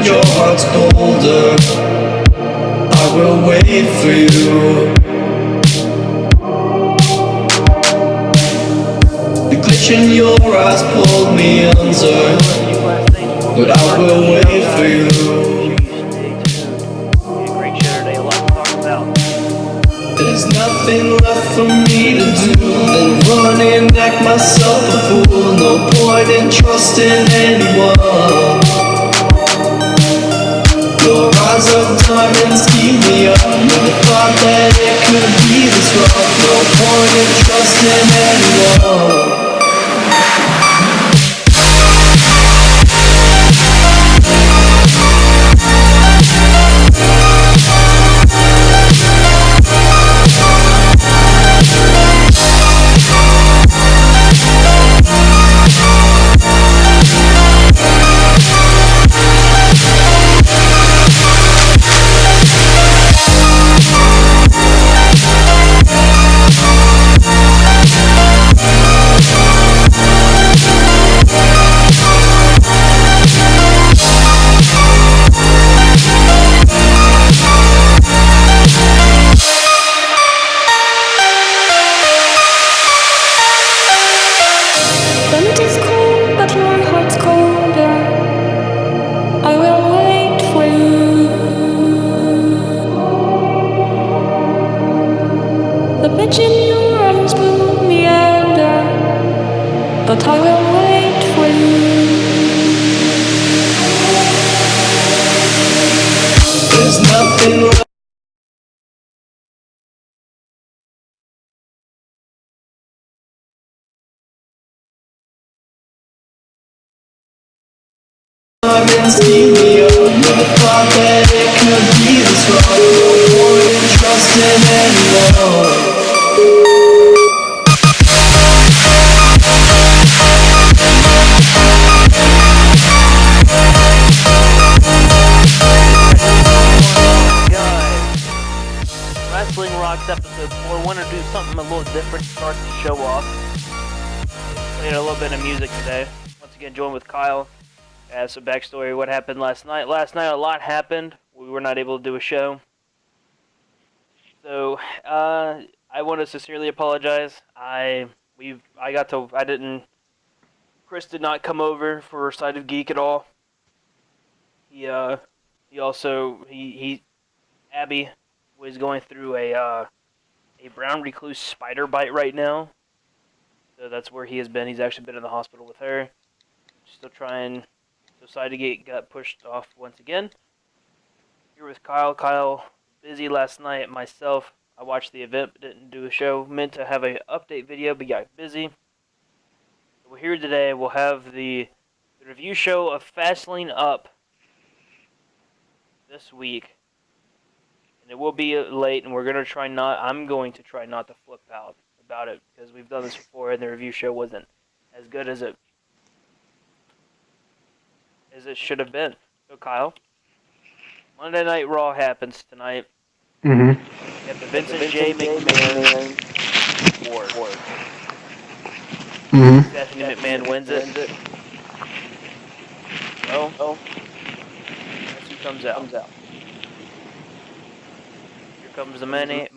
your heart's colder, I will wait for you. The glitch in your eyes pulled me under, but I will wait for you. There's nothing left for me to do than run and act myself a fool. No point in trusting anyone. Your eyes of diamonds keep me up with the thought that it could be this rough. No point in trusting anyone. But I will wait for you. There's nothing left. Diamonds keep me up with the thought that it could be this wrong. No point in trusting anyone. Wrestling Rocks episode 4. Want to do something a little different to start the show off. Playing a little bit of music today. Once again, joined with Kyle. Some backstory what happened last night. Last night a lot happened. We were not able to do a show. So I want to sincerely apologize. Chris did not come over for Side of Geek at all. Abby was going through a brown recluse spider bite right now. So that's where he has been. He's actually been in the hospital with her. Still trying. So Side of Geek got pushed off once again. Here with Kyle. Kyle, busy last night. Myself, I watched the event, but didn't do a show. Meant to have an update video, but got busy. So we're here today. We'll have the review show of Fastlane Up this week. And it will be late, and I'm going to try not to flip out about it, because we've done this before, and the review show wasn't as good as it should have been. So, Kyle, Monday Night Raw happens tonight. Mm-hmm. We have the Vincent J. McMahon Award. Mm-hmm. Stephanie McMahon wins it. Well, guess who comes out? Here comes the money.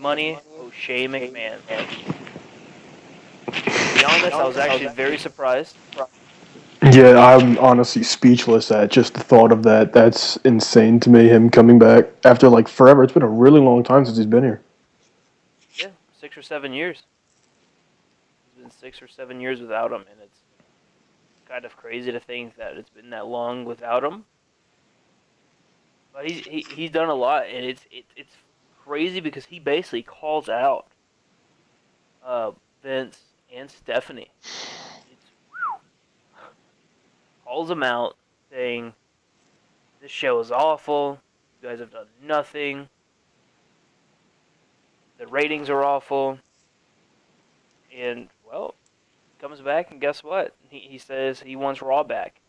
O'Shea McMahon. To be honest, I was actually very surprised. Yeah, I'm honestly speechless at just the thought of that. That's insane to me, him coming back after, like, forever. It's been a really long time since he's been here. Yeah, 6 or 7 years. It's been 6 or 7 years without him, and it's kind of crazy to think that it's been that long without him. But he's done a lot, and it's crazy because he basically calls out Vince and Stephanie. Calls them out, saying, "This show is awful. You guys have done nothing. The ratings are awful." And, well, comes back, and guess what? He says he wants Raw back.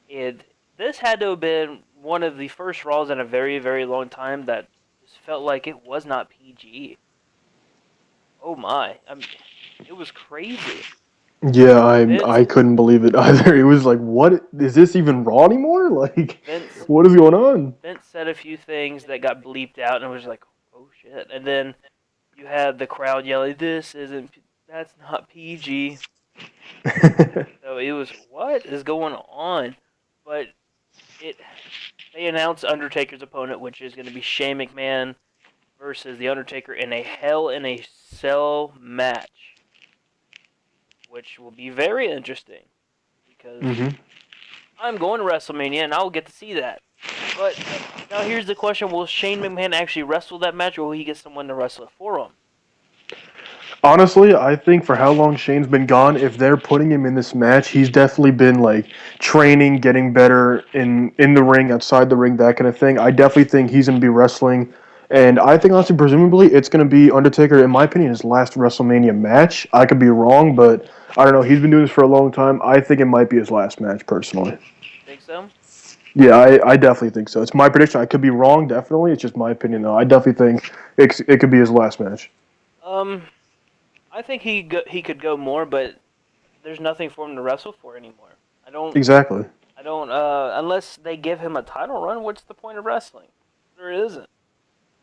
And this had to have been one of the first Raws in a very, very long time that just felt like it was not PG. Oh my. I mean, it was crazy. Yeah, I Vince couldn't believe it either. It was like, what is this even Raw anymore? Like, Vince what is going on? Vince said a few things that got bleeped out, and it was like, oh shit. And then you had the crowd yelling, that's not PG." So it was, what is going on? But it they announced Undertaker's opponent, which is going to be Shane McMahon versus The Undertaker in a Hell in a Cell match, which will be very interesting because hmm I'm going to WrestleMania and I'll get to see that. But now here's the question: will Shane McMahon actually wrestle that match, or will he get someone to wrestle it for him? Honestly, I think for how long Shane's been gone, if they're putting him in this match, he's definitely been like training, getting better in the ring, outside the ring, that kind of thing. I definitely think he's gonna be wrestling, and I think honestly, presumably, it's gonna be Undertaker. In my opinion, his last WrestleMania match. I could be wrong, but I don't know. He's been doing this for a long time. I think it might be his last match, personally. Think so? Yeah, I definitely think so. It's my prediction. I could be wrong, definitely. It's just my opinion, though. I definitely think it could be his last match. Um, I think he could go more, but there's nothing for him to wrestle for anymore. Exactly. I don't unless they give him a title run. What's the point of wrestling? There isn't.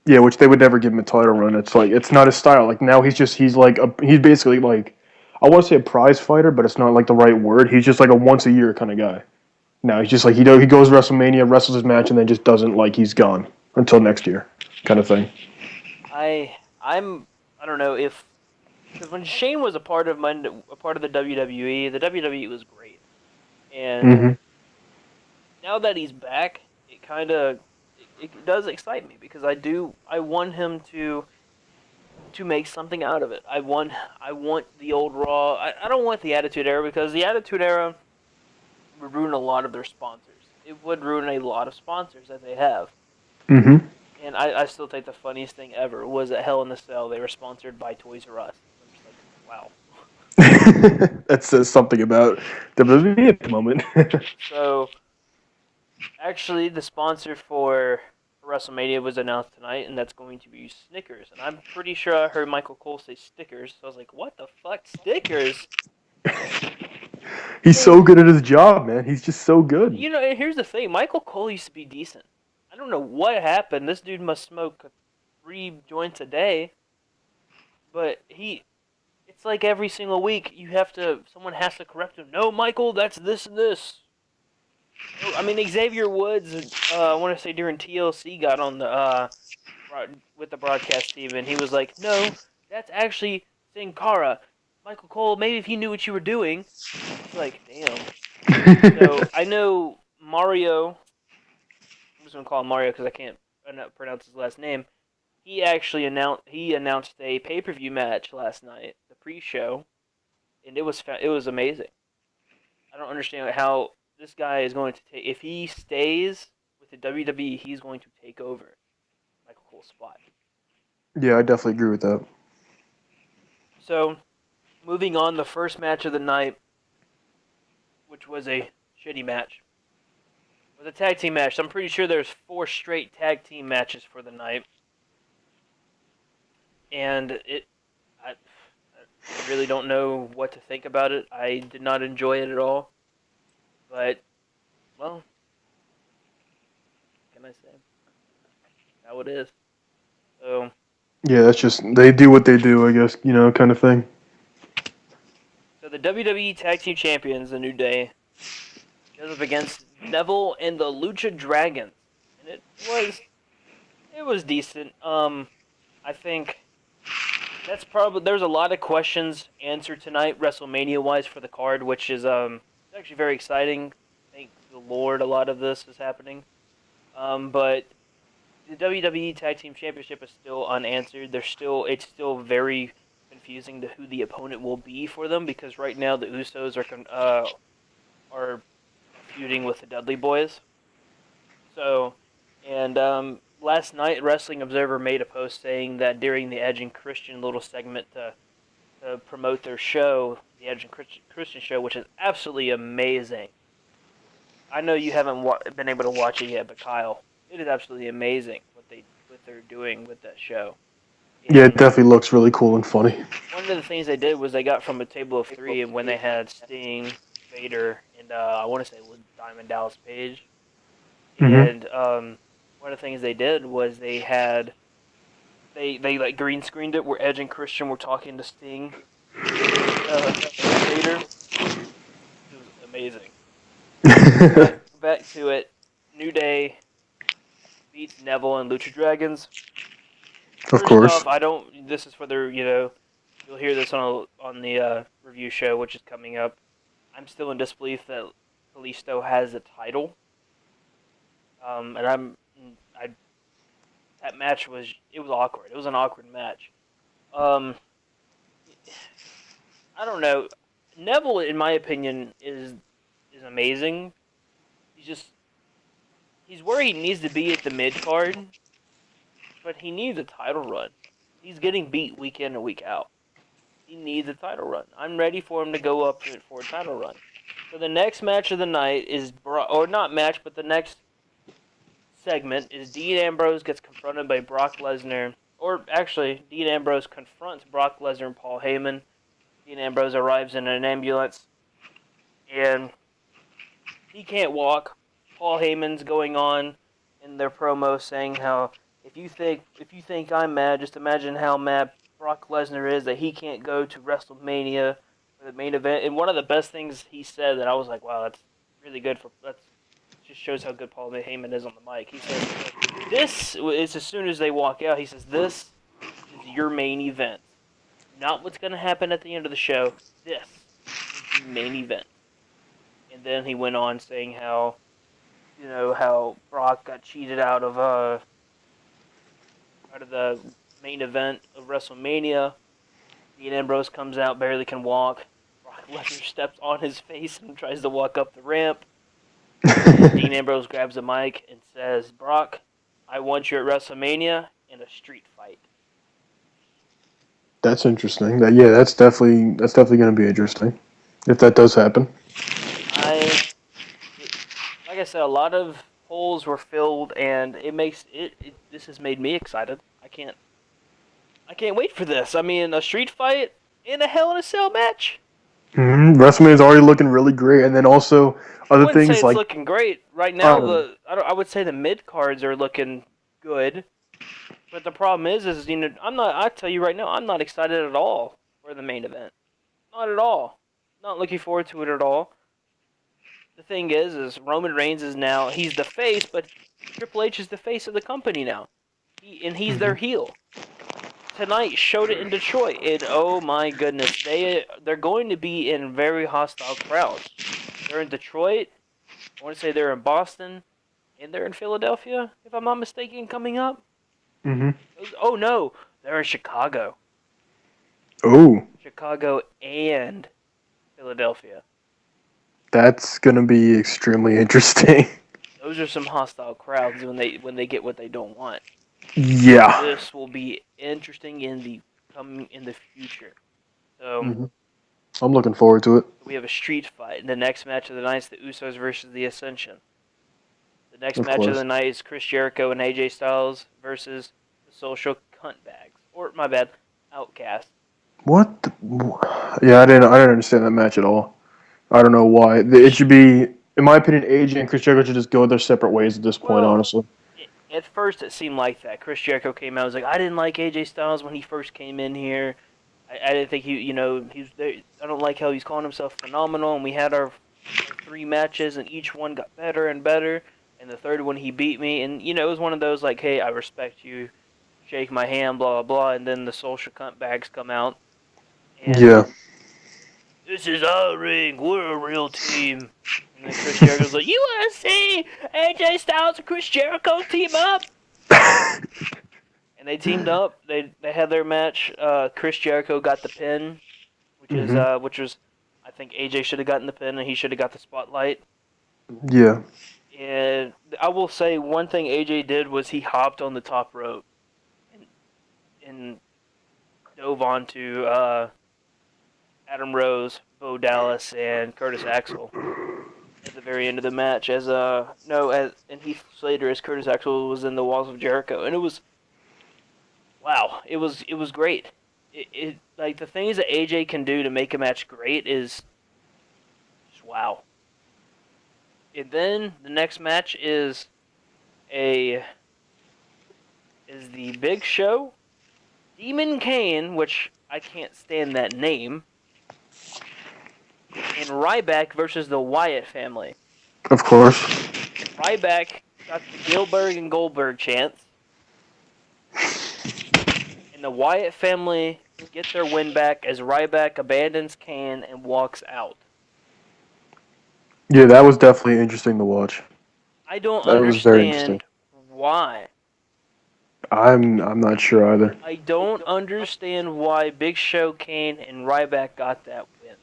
Yeah, which they would never give him a title run. It's like it's not his style. Like now he's basically like I want to say a prize fighter, but it's not like the right word. He's just like a once a year kind of guy. Now he's just like he goes WrestleMania, wrestles his match, and then just doesn't like he's gone until next year, kind of thing. I don't know if because when Shane was a part of the WWE was great, and hmm now that he's back, it does excite me because I want him to make something out of it. I want the old Raw. I don't want the Attitude Era because the Attitude Era would ruin a lot of their sponsors. It would ruin a lot of sponsors that they have. hmm And I still think the funniest thing ever was at Hell in the Cell. They were sponsored by Toys R Us. I'm just like, wow. that says something about WWE at the moment. So actually, the sponsor for WrestleMania was announced tonight, and that's going to be Snickers. And I'm pretty sure I heard Michael Cole say Stickers. So I was like, what the fuck, Stickers? He's So so good at his job, man. He's just so good. here's the thing: Michael Cole used to be decent. I don't know what happened. This dude must smoke 3 joints a day, but it's like every single week someone has to correct him. No, Michael, that's this and this. No, I mean Xavier Woods. I want to say during TLC got on the with the broadcast team, and he was like, "No, that's actually Sin Cara. Michael Cole, maybe if you knew what you were doing." It's like, damn. So I know Mario. I'm just gonna call him Mario because I can't pronounce his last name. He announced a pay per view match last night, the pre show, and it was amazing. I don't understand how this guy is going to take. If he stays with the WWE, he's going to take over Michael Cole's spot. Yeah, I definitely agree with that. So, moving on, the first match of the night, which was a shitty match, was a tag team match. So I'm pretty sure there's 4 straight tag team matches for the night, and I really don't know what to think about it. I did not enjoy it at all, but well, what can I say? How it is. So Yeah, that's just they do what they do, I guess, kind of thing. So the WWE Tag Team Champions, the New Day, goes up against Neville and the Lucha Dragons, and it was decent. I think there's a lot of questions answered tonight, WrestleMania wise for the card, which is actually very exciting. Thank the Lord, a lot of this is happening. But the WWE Tag Team Championship is still unanswered. It's still very confusing to who the opponent will be for them because right now the Usos are feuding with the Dudley Boys. So, and last night, Wrestling Observer made a post saying that during the Edge and Christian little segment to promote their show, the Edge and Christian show, which is absolutely amazing. I know you haven't been able to watch it yet, but Kyle, it is absolutely amazing what they're doing with that show. Yeah, it And definitely looks really cool and funny. one of the things they did was they got from a table of three, and when they had Sting, Vader, and I want to say it was Diamond Dallas Page, Hmm. and one of the things they did was they like green screened it where Edge and Christian were talking to Sting and Vader. It was amazing. So back to it. New Day beats Neville and Lucha Dragons. Of First course. off, I don't. This is for the you'll hear this on the review show, which is coming up. I'm still in disbelief that Kalisto has a title. And I that match was it was awkward. It was an awkward match. Um, I don't know. Neville, in my opinion, is amazing. He's just he's where he needs to be at the mid card, but he needs a title run. He's getting beat week in and week out. He needs a title run. I'm ready for him to go up for a title run. So the next match of the night is or not match, but the next segment is Dean Ambrose gets confronted by Brock Lesnar, or actually Dean Ambrose confronts Brock Lesnar and Paul Heyman. Dean Ambrose arrives in an ambulance and he can't walk. Paul Heyman's going on in their promo saying how if you think I'm mad, just imagine how mad Brock Lesnar is that he can't go to WrestleMania for the main event. And one of the best things he said that I was like, wow, that's really good for that's just shows how good Paul Heyman is on the mic. He says, "This is as soon as they walk out." He says, "This is your main event, not what's going to happen at the end of the show. This is the main event." And then he went on saying how how Brock got cheated out of the main event of WrestleMania. Dean Ambrose comes out, barely can walk. Brock Lesnar steps on his face and tries to walk up the ramp. And Dean Ambrose grabs a mic and says, "Brock, I want you at WrestleMania in a street fight." That's interesting. That's definitely going to be interesting if that does happen. I, it, like I said, a lot of holes were filled, and it makes this has made me excited. I can't wait for this. I mean, a street fight in a Hell in a Cell match. WrestleMania is already looking really great, and then also I other wouldn't say things it's like looking great right I now. don't know. I would say the mid cards are looking good, but the problem is I'm not. I tell you right now, I'm not excited at all for the main event. Not at all. Not looking forward to it at all. The thing is Roman Reigns is now he's the face, but Triple H is the face of the company now. He's their Hmm. heel. Tonight showed it in Detroit, and oh my goodness, they're going to be in very hostile crowds. They're in Detroit. I want to say they're in Boston, and they're in Philadelphia, if I'm not mistaken, coming up. Hmm. Oh no, they're in Chicago. Oh, Chicago and Philadelphia. that's going to be extremely interesting. Those are some hostile crowds when they get what they don't want. Yeah. This will be interesting in the future. So Hmm. I'm looking forward to it. we have a street fight. The next match of the night is the Usos versus the Ascension. The next Of match of the course. night is Chris Jericho and AJ Styles versus the Social Cunt Bags. Or my bad, Outcast. What? Yeah, I didn't understand that match at all. I don't know why. It should be, in my opinion, AJ and Chris Jericho should just go their separate ways at this point. Well, Honestly. at first it seemed like that. Chris Jericho came out and was like, I didn't like AJ Styles when he first came in here. I didn't think he's there. I don't like how he's calling himself phenomenal. And we had our three matches, and each one got better and better. And the third one, he beat me. And it was one of those like, hey, I respect you, shake my hand, blah blah blah. And then the social cunt bags come out, and Yeah. this is our ring. We're a real team. And then Chris Jericho's like, you want to see AJ Styles and Chris Jericho team up? And they teamed up. They had their match. Chris Jericho got the pin, Hmm. which was I think AJ should have gotten the pin and he should have got the spotlight. Yeah. And I will say one thing AJ did was he hopped on the top rope and and dove onto Adam Rose, Bo Dallas, and Curtis Axel at the very end of the match. As no, as and Heath Slater as Curtis Axel was in the walls of Jericho, and wow, it was great. It like the things that AJ can do to make a match great is just wow. And then the next match a is the Big Show, Demon Kane, which I can't stand that name, and Ryback versus the Wyatt family. Of course. Ryback got the Gilbert and Goldberg chance, and the Wyatt family get their win back as Ryback abandons Kane and walks out. Yeah, that was definitely interesting to watch. I don't That was very interesting. understand why. I'm not sure either. I don't understand why Big Show, Kane, and Ryback got that win.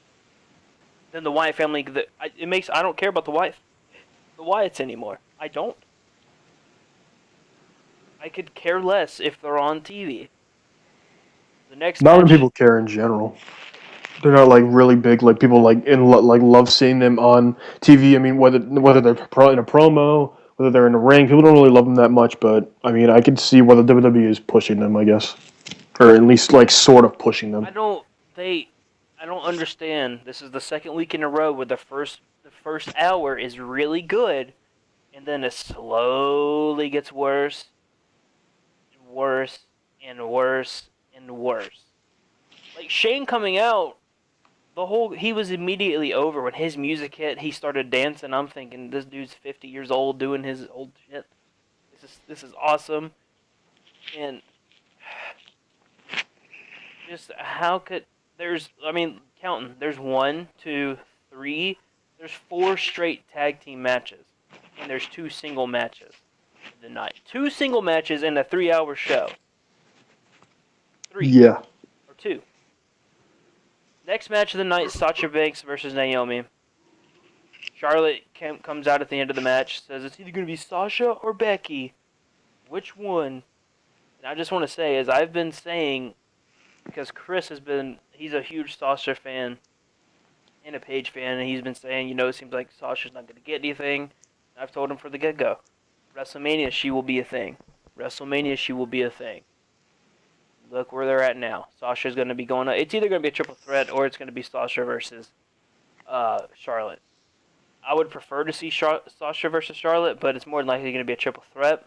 Then the Wyatt family, I don't care about the Wyatts anymore. I don't. I could care less if they're on TV. The next Not many match, people care in general. They're not like really big. Like people like love seeing them on TV. I mean, whether they're in a promo, whether they're in the ring, people don't really love them that much. But I mean, I could see why the WWE is pushing them. I guess, or at least like sort of pushing them. I don't they I don't understand. This is the second week in a row where the first hour is really good and then it slowly gets worse and worse and worse and worse. Like Shane coming out, he was immediately over when his music hit. He started dancing. I'm thinking this dude's 50 years old doing his old shit. This is awesome. And just how could counting. There's one, two, three. There's four straight tag team matches, and there's two single matches in the night. Two single matches in a 3-hour show. Three Yeah, or two. Next match of the night: Sasha Banks versus Naomi. Charlotte comes out at the end of the match, says it's either going to be Sasha or Becky. Which one? And I just want to say, as I've been saying, because he's a huge Sasha fan and a Paige fan, and he's been saying, it seems like Sasha's not going to get anything. I've told him from the get-go, WrestleMania, she will be a thing. WrestleMania, she will be a thing. Look where they're at now. Sasha's going to be going. It's either going to be a triple threat or it's going to be Sasha versus Charlotte. I would prefer to see Sasha versus Charlotte, but it's more than likely going to be a triple threat.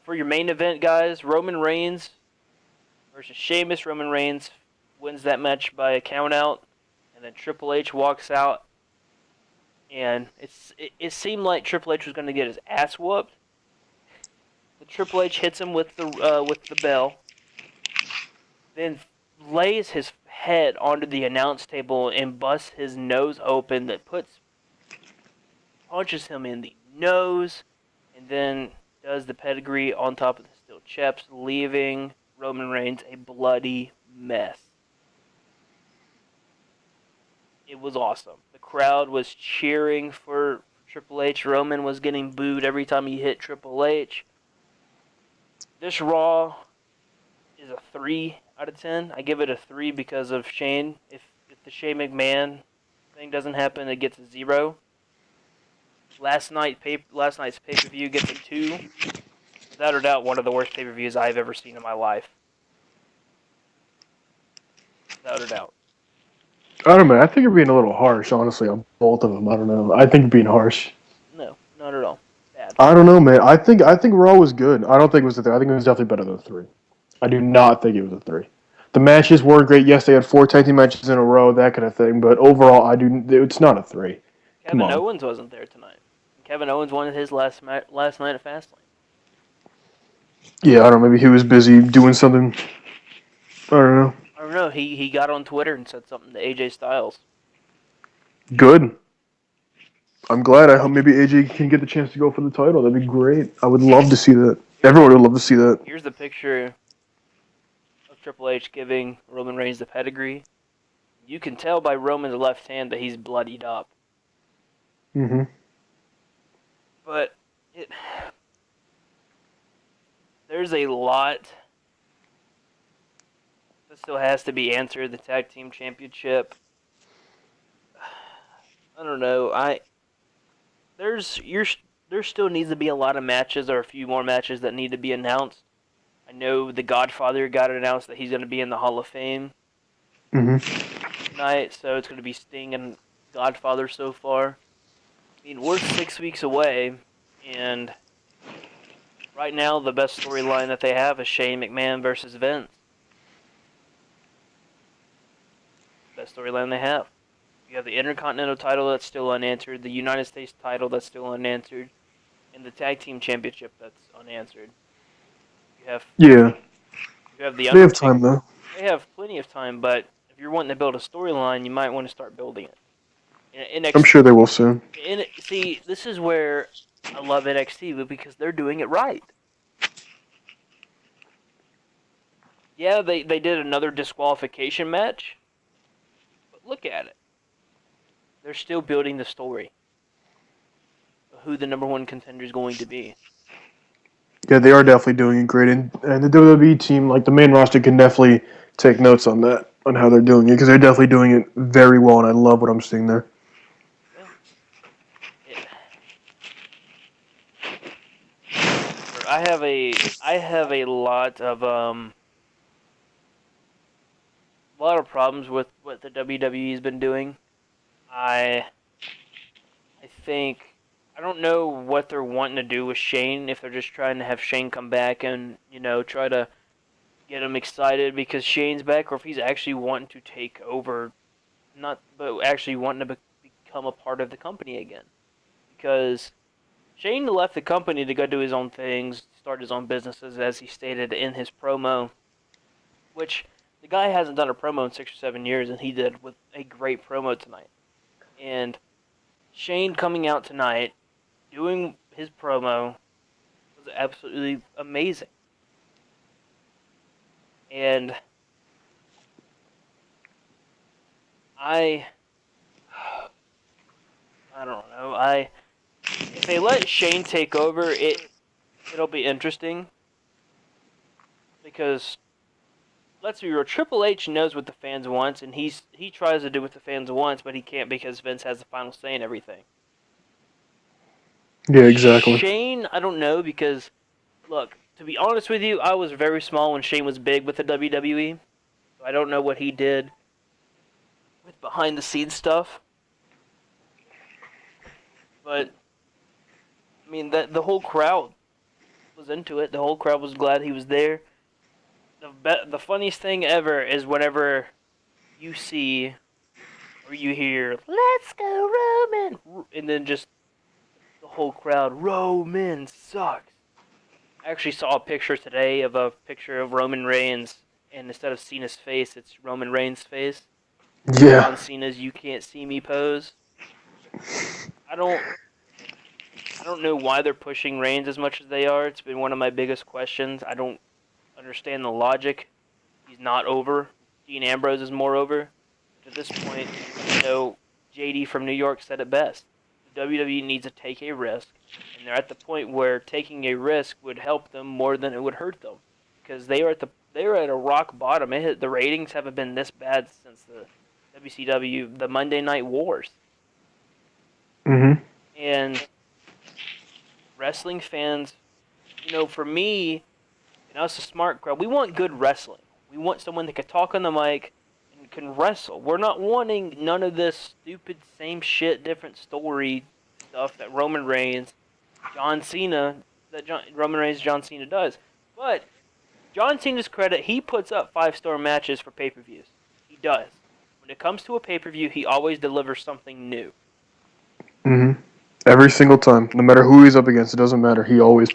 For your main event, guys, Roman Reigns versus Sheamus. Roman Reigns wins that match by a countout, and then Triple H walks out. And it seemed like Triple H was going to get his ass whooped. But Triple H hits him with the bell, then lays his head onto the announce table and busts his nose open. Punches him in the nose, and then does the pedigree on top of the steel steps, leaving Roman Reigns a bloody mess. It was awesome. The crowd was cheering for Triple H. Roman was getting booed every time he hit Triple H. This Raw is a 3 out of 10. I give it a 3 because of Shane. If the Shane McMahon thing doesn't happen, it gets a 0. Last night's pay-per-view gets a 2. Without a doubt, one of the worst pay-per-views I've ever seen in my life. Without a doubt. I don't know. I think you're being a little harsh, honestly, on both of them. I don't know. I think you're being harsh. No, not at all. Bad. I don't know, man. I think Raw was good. I don't think it was a 3. I think it was definitely better than a 3. I do not think it was a 3. The matches were great. Yes, they had 4 tag team matches in a row, that kind of thing. But overall, it's not a 3. Come Kevin on. Owens wasn't there tonight. Kevin Owens won his last night at Fastlane. Yeah, I don't know. Maybe he was busy doing something. I don't know. I don't know. He got on Twitter and said something to AJ Styles. Good. I'm glad. I hope maybe AJ can get the chance to go for the title. That'd be great. I would love to see that. Everyone would love to see that. Here's the picture of Triple H giving Roman Reigns the pedigree. You can tell by Roman's left hand that he's bloodied up. Mm-hmm. But there's a lot that still has to be answered. The tag team championship. I don't know. There still needs to be a lot of matches or a few more matches that need to be announced. I know the Godfather got announced that he's going to be in the Hall of Fame tonight, so it's going to be Sting and Godfather so far. I mean, we're 6 weeks away, and right now the best storyline that they have is Shane McMahon versus Vince. Best storyline they have. You have the Intercontinental title that's still unanswered, the United States title that's still unanswered, and the Tag Team Championship that's unanswered. You have Yeah, the they have Undertaker. time though. They have plenty of time, but if you're wanting to build a storyline, you might want to start building it. I'm sure they will soon. See, this is where I love NXT because they're doing it right. Yeah, they did another disqualification match, but look at it. They're still building the story of who the number one contender is going to be. Yeah, they are definitely doing it great, and the WWE team, like the main roster, can definitely take notes on that, on how they're doing it, because they're definitely doing it very well, and I love what I'm seeing there. Yeah. It, I have a lot of problems with what the WWE has been doing. I I think I don't know what they're wanting to do with Shane. If they're just trying to have Shane come back and try to get him excited because Shane's back, or if he's actually wanting to take over, not but actually wanting to become a part of the company again. Because Shane left the company to go do his own things, start his own businesses, as he stated in his promo, which the guy hasn't done a promo in 6 or 7 years, and he did with a great promo tonight. And Shane coming out tonight, doing his promo, was absolutely amazing. And I, I don't know. If they let Shane take over, it'll be interesting because let's be real. Triple H knows what the fans want, and he tries to do what the fans want, but he can't because Vince has the final say in everything. Yeah, exactly. Shane, I don't know because look, to be honest with you, I was very small when Shane was big with the WWE. So I don't know what he did with behind the scenes stuff, but I mean that the whole crowd was into it. The whole crowd was glad he was there. The funniest thing ever is whenever you see or you hear "Let's go Roman," and then just the whole crowd Roman sucks. I actually saw a picture today of a picture of Roman Reigns, and instead of Cena's face, it's Roman Reigns' face. Yeah. John Cena's "You Can't See Me" pose. I don't I don't know why they're pushing Reigns as much as they are. It's been one of my biggest questions. I don't understand the logic. He's not over. Dean Ambrose is more over. But at this point, JD from New York said it best. The WWE needs to take a risk, and they're at the point where taking a risk would help them more than it would hurt them, because they are at a rock bottom. The ratings haven't been this bad since the WCW, the Monday Night Wars, Mhm. and wrestling fans, for me and us, a smart crowd, we want good wrestling. We want someone that can talk on the mic and can wrestle. We're not wanting none of this stupid same shit, different story stuff that Roman Reigns, John Cena, Roman Reigns, John Cena does. But John Cena's credit, he puts up 5-star matches for pay-per-views. He does. When it comes to a pay-per-view, he always delivers something new. Mhm. Every single time, no matter who he's up against, it doesn't matter. He always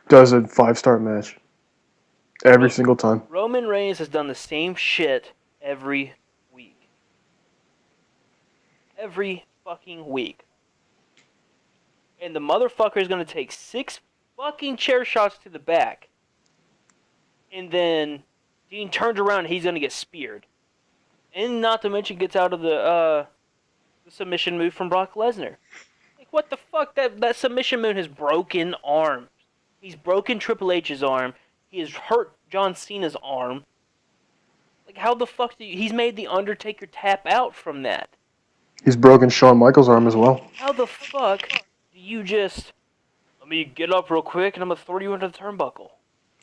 does a 5-star match every single time. Roman Reigns has done the same shit every week. Every fucking week. And the motherfucker is going to take 6 fucking chair shots to the back. And then Dean turns around and he's going to get speared. And not to mention gets out of the submission move from Brock Lesnar. Like, what the fuck? That submission move has broken arms. He's broken Triple H's arm. He has hurt John Cena's arm. Like, how the fuck he's made The Undertaker tap out from that. He's broken Shawn Michaels' arm as well. How the fuck do you just, let me get up real quick and I'm going to throw you into the turnbuckle?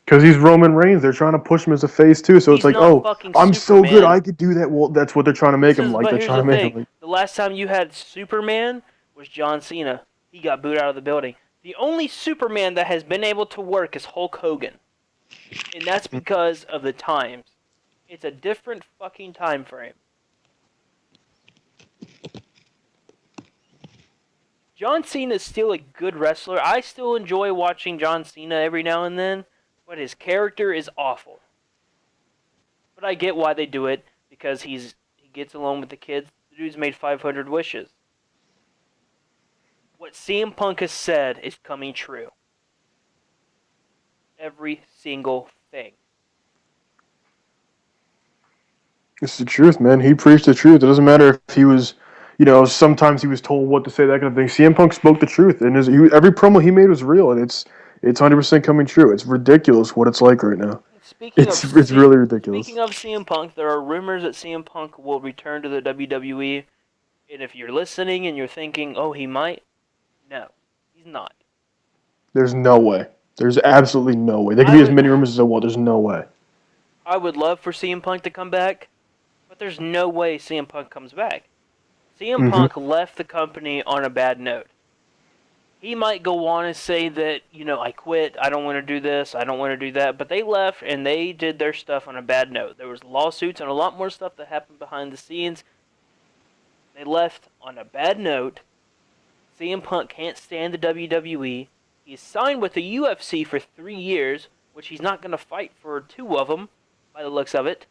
Because he's Roman Reigns, they're trying to push him as a face too. So it's He's like, not oh, fucking I'm so good, Superman. I could do that. Well, that's what they're trying to make him like. But They're here's trying the to make him thing: like. the last time you had Superman was John Cena. He got booed out of the building. The only Superman that has been able to work is Hulk Hogan, and that's because of the times. It's a different fucking time frame. John Cena is still a good wrestler. I still enjoy watching John Cena every now and then, but his character is awful. But I get why they do it because he gets along with the kids. The dude's made 500 wishes. What CM Punk has said is coming true. Every single thing. It's the truth, man. He preached the truth. It doesn't matter if he was, sometimes he was told what to say, that kind of thing. CM Punk spoke the truth, and every promo he made was real, and it's 100% coming true. It's ridiculous what it's like right now. It's really ridiculous. Speaking of CM Punk, there are rumors that CM Punk will return to the WWE. And if you're listening and you're thinking, "Oh, he might," no, he's not. There's no way. There's absolutely no way. There could I be as would many rumors as I want. There's no way. I would love for CM Punk to come back, but there's no way CM Punk comes back. CM Hmm. Punk left the company on a bad note. He might go on and say that, I quit, I don't want to do this, I don't want to do that, but they left and they did their stuff on a bad note. There was lawsuits and a lot more stuff that happened behind the scenes. They left on a bad note. CM Punk can't stand the WWE. He's signed with the UFC for 3 years, which he's not going to fight for 2 of them, by the looks of it.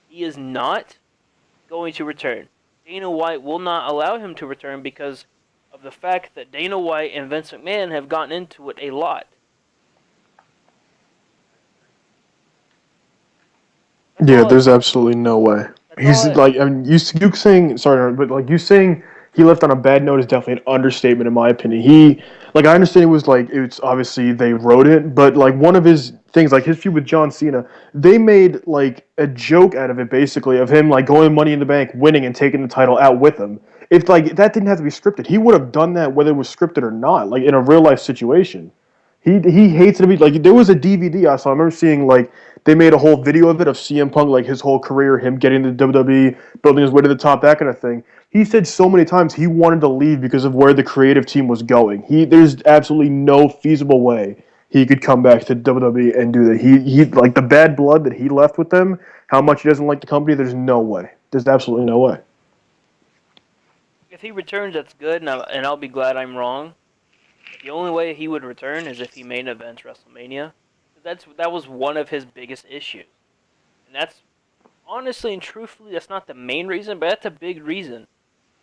He is not going to return. Dana White will not allow him to return because of the fact that Dana White and Vince McMahon have gotten into it a lot. That's Yeah, all. there's absolutely no way. That's He's all. like, I mean, you saying sorry, but like you saying he left on a bad note is definitely an understatement in my opinion. Like, I understand it's obviously they wrote it, but like one of his things, like his feud with John Cena, they made like a joke out of it basically of him like going Money in the Bank, winning and taking the title out with him. If like that didn't have to be scripted, he would have done that whether it was scripted or not, like in a real life situation. He hates to be like there was a DVD I saw. I remember seeing like they made a whole video of it of CM Punk like his whole career, him getting the WWE, building his way to the top, that kind of thing. He said so many times he wanted to leave because of where the creative team was going. There's absolutely no feasible way he could come back to WWE and do that. He like the bad blood that he left with them, how much he doesn't like the company. There's no way. There's absolutely no way. If he returns, that's good, and I'll be glad I'm wrong. But the only way he would return is if he main events WrestleMania. That was one of his biggest issues, and that's honestly and truthfully that's not the main reason, but that's a big reason.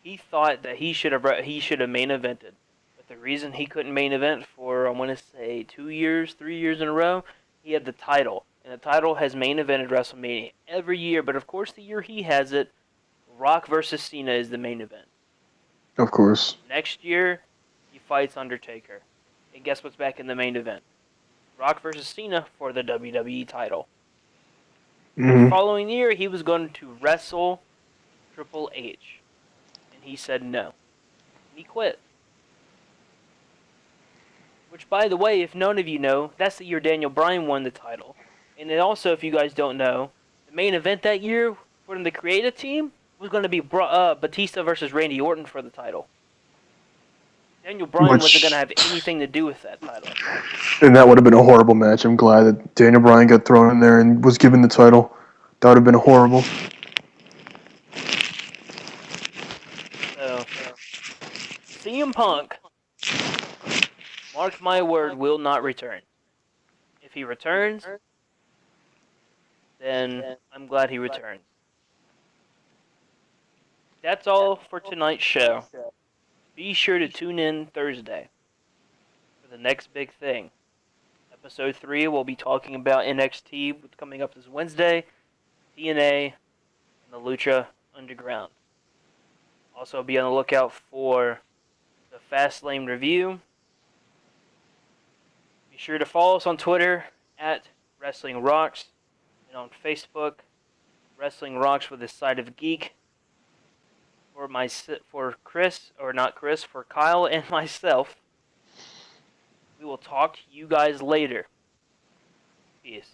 He thought that he should have main evented, but the reason he couldn't main event for I want to say 2 years, 3 years in a row, he had the title, and the title has main evented WrestleMania every year. But of course, the year he has it, Rock versus Cena is the main event. Of course. Next year, he fights Undertaker, and guess what's back in the main event? Rock versus Cena for the WWE title. The Hmm. following year, he was going to wrestle Triple H, and he said no, and he quit. Which, by the way, if none of you know, that's the year Daniel Bryan won the title. And then also, if you guys don't know, the main event that year from the creative team was going to be Batista versus Randy Orton for the title. Daniel Bryan wasn't going to Which have anything to do with that title. and that would have been a horrible match. I'm glad that Daniel Bryan got thrown in there and was given the title. That would have been horrible. So, CM Punk, mark my word, will not return. If he returns, then I'm glad he returns. That's all for tonight's show. Be sure to tune in Thursday for the next big thing. Episode 3, we'll be talking about NXT coming up this Wednesday, TNA, and the Lucha Underground. Also, be on the lookout for the Fastlane review. Be sure to follow us on Twitter at Wrestling Rocks and on Facebook, Wrestling Rocks with the side of Geek. For Chris, or not Chris, for Kyle and myself, We will talk to you guys later. Peace.